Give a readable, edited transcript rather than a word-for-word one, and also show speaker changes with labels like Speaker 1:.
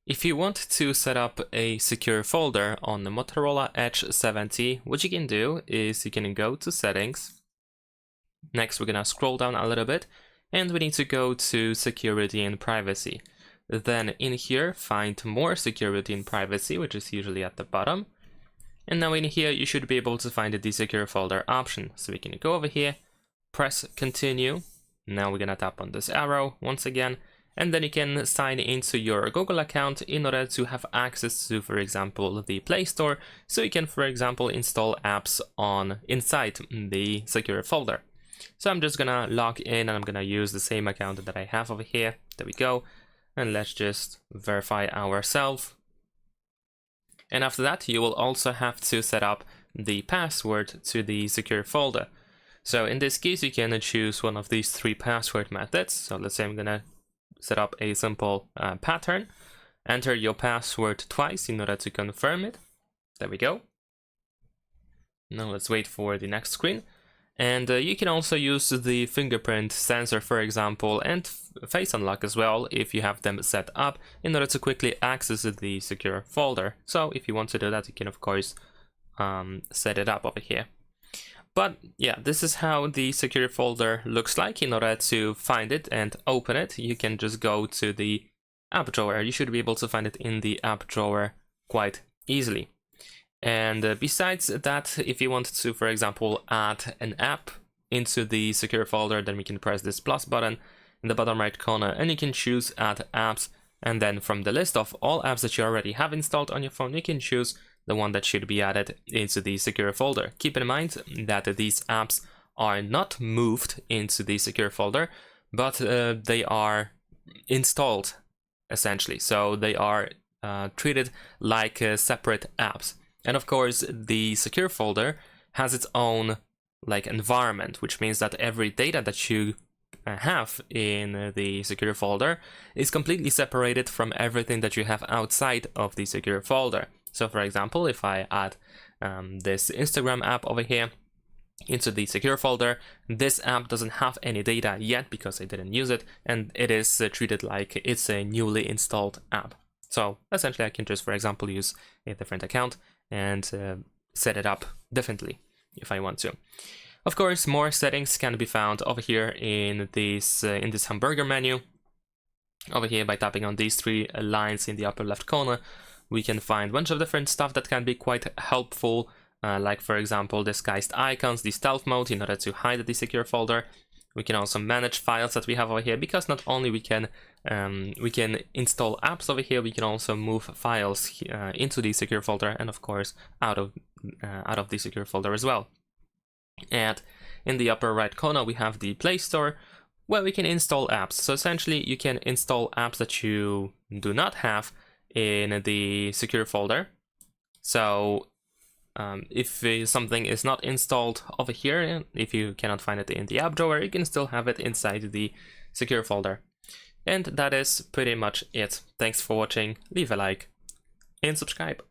Speaker 1: If you want to set up a secure folder on the Motorola Edge 70, what you can do is you can go to Settings. Next, we're gonna scroll down a little bit, and we need to go to Security and Privacy. Then in here, find More Security and Privacy, which is usually at the bottom. And now in here, you should be able to find the Secure Folder option. So we can go over here, press Continue. Now we're gonna tap on this arrow once again, and then you can sign into your Google account in order to have access to, for example, the Play Store, so you can, for example, install apps inside the secure folder. So I'm just gonna log in and I'm gonna use the same account that I have over here. There we go. And let's just verify ourselves. And after that, you will also have to set up the password to the secure folder. So in this case, you can choose one of these three password methods. So let's say I'm gonna set up a simple pattern. Enter your password twice in order to confirm it. There we go. Now let's wait for the next screen. And you can also use the fingerprint sensor, for example, and face unlock as well if you have them set up in order to quickly access the secure folder. So if you want to do that, you can of course set it up over here. But yeah, this is how the secure folder looks like. In order to find it and open it, you can just go to the app drawer. You should be able to find it in the app drawer quite easily. And besides that, if you want to, for example, add an app into the secure folder, then we can press this plus button in the bottom right corner and you can choose Add Apps. And then from the list of all apps that you already have installed on your phone, you can choose the one that should be added into the secure folder. Keep in mind that these apps are not moved into the secure folder, but they are installed essentially. So they are treated like separate apps. And of course, the secure folder has its own environment, which means that every data that you have in the secure folder is completely separated from everything that you have outside of the secure folder. So for example, if I add this Instagram app over here into the secure folder, this app doesn't have any data yet because I didn't use it, and it is treated like it's a newly installed app. So essentially I can just, for example, use a different account and set it up differently if I want to. Of course, more settings can be found over here in this hamburger menu. Over here, by tapping on these three lines in the upper left corner, we can find a bunch of different stuff that can be quite helpful, like for example disguised icons, the stealth mode in order to hide the secure folder. We can also manage files that we have over here, because not only we can install apps over here, we can also move files into the secure folder and of course out of the secure folder as well. And in the upper right corner we have the Play Store, where we can install apps. So essentially you can install apps that you do not have in the secure folder. So if something is not installed over here, if you cannot find it in the app drawer, you can still have it inside the secure folder. And that is pretty much it. Thanks for watching, leave a like and subscribe.